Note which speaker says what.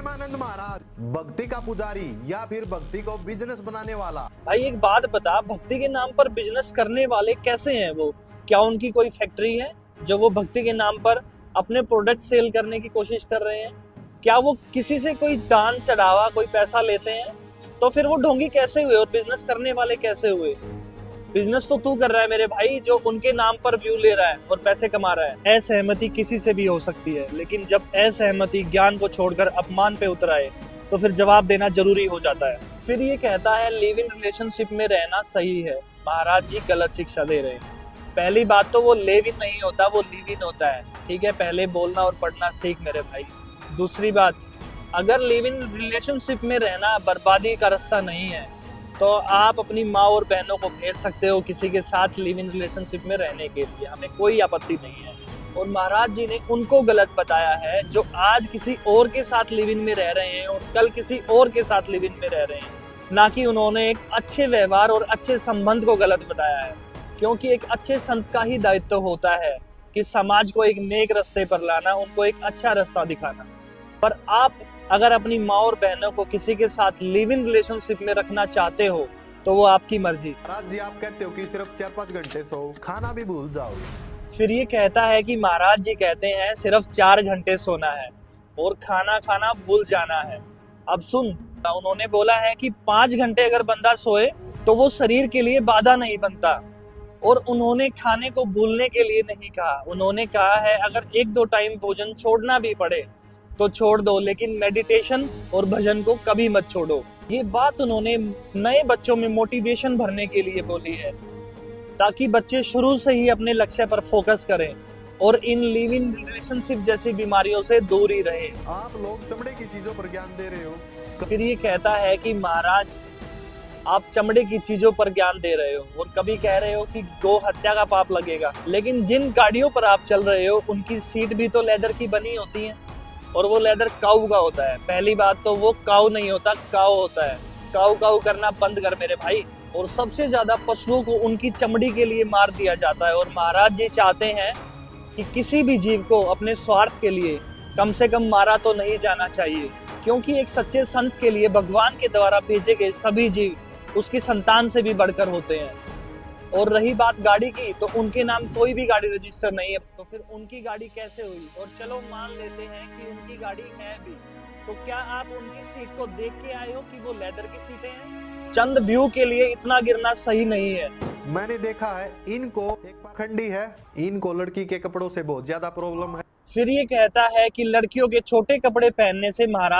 Speaker 1: प्रेमानंद महाराज भक्ति का पुजारी या फिर भक्ति को बिजनेस बनाने वाला।
Speaker 2: भाई एक बात बता, भक्ति के नाम पर बिजनेस करने वाले कैसे हैं वो? क्या उनकी कोई फैक्ट्री है जो वो भक्ति के नाम पर अपने प्रोडक्ट सेल करने की कोशिश कर रहे हैं? क्या वो किसी से कोई दान चढ़ावा कोई पैसा लेते हैं? तो फिर वो ढोंगी कैसे हुए और बिजनेस करने वाले कैसे हुए? बिजनेस तो तू कर रहा है मेरे भाई, जो उनके नाम पर व्यू ले रहा है और पैसे कमा रहा है। असहमति किसी से भी हो सकती है, लेकिन जब असहमति ज्ञान को छोड़कर अपमान पे उतर आए तो फिर जवाब देना जरूरी हो जाता है। फिर ये कहता है लिव इन रिलेशनशिप में रहना सही है। महाराज जी गलत शिक्षा दे रहे हैं। पहली बात तो वो लिव इन नहीं होता, वो लिव इन होता है। ठीक है, पहले बोलना और पढ़ना सीख मेरे भाई। दूसरी बात, अगर लिव इन रिलेशनशिप में रहना बर्बादी का रास्ता नहीं है तो आप अपनी माँ और बहनों को भेज सकते हो किसी के साथ लिव इन रिलेशनशिप में रहने के लिए, हमें कोई आपत्ति नहीं है। और महाराज जी ने उनको गलत बताया है जो आज किसी और के साथ लिव इन में रह रहे हैं और कल किसी और के साथ लिव इन में रह रहे हैं, ना कि उन्होंने एक अच्छे व्यवहार और अच्छे संबंध को गलत बताया है। क्योंकि एक अच्छे संत का ही दायित्व होता है कि समाज को एक नेक रास्ते पर लाना, उनको एक अच्छा रास्ता दिखाना। पर आप अगर अपनी माँ और बहनों को किसी के साथ लिव इन रिलेशनशिप में रखना चाहते हो तो वो आपकी मर्जी।
Speaker 1: महाराज जी आप कहते हो कि सिर्फ 4-5 घंटे सो, खाना भी भूल जाओ।
Speaker 2: फिर ये कहता है कि महाराज जी कहते हैं सिर्फ 4 घंटे सोना है और खाना खाना भूल जाना है। अब सुन, उन्होंने बोला है कि 5 घंटे अगर बंदा सोए तो वो शरीर के लिए बाधा नहीं बनता। और उन्होंने खाने को भूलने के लिए नहीं कहा, उन्होंने कहा है अगर 1-2 टाइम भोजन छोड़ना भी पड़े तो छोड़ दो, लेकिन मेडिटेशन और भजन को कभी मत छोड़ो। ये बात उन्होंने नए बच्चों में मोटिवेशन भरने के लिए बोली है, ताकि बच्चे शुरू से ही अपने लक्ष्य पर फोकस करें और इन लिव इन रिलेशनशिप जैसी बीमारियों से दूर ही रहें।
Speaker 1: आप लोग चमड़े की चीजों पर ज्ञान दे रहे हो।
Speaker 2: फिर ये कहता है कि महाराज आप चमड़े की चीजों पर ज्ञान दे रहे हो और कभी कह रहे हो कि गो हत्या का पाप लगेगा, लेकिन जिन गाड़ियों पर आप चल रहे हो उनकी सीट भी तो लेदर की बनी होती है और वो लेदर काऊ का होता है। पहली बात तो वो काऊ नहीं होता, काऊ होता है। काऊ काऊ करना बंद कर मेरे भाई। और सबसे ज्यादा पशुओं को उनकी चमड़ी के लिए मार दिया जाता है और महाराज जी चाहते हैं कि किसी भी जीव को अपने स्वार्थ के लिए कम से कम मारा तो नहीं जाना चाहिए, क्योंकि एक सच्चे संत के लिए भगवान के द्वारा भेजे गए सभी जीव उसकी संतान से भी बढ़कर होते हैं। और रही बात गाड़ी की, तो उनके नाम कोई भी गाड़ी रजिस्टर नहीं है, तो फिर उनकी गाड़ी कैसे हुई? और चलो मान लेते हैं कि उनकी गाड़ी है भी, तो क्या आप उनकी सीट को देख के आए हो कि वो लेदर की सीटें हैं? चंद व्यू के लिए इतना गिरना सही नहीं है।
Speaker 1: मैंने देखा है इनको, एक पाखंडी है, इनको लड़की के कपड़ों से बहुत ज्यादा प्रॉब्लम है।
Speaker 2: फिर ये कहता है कि लड़कियों के छोटे कपड़े पहनने से महाराज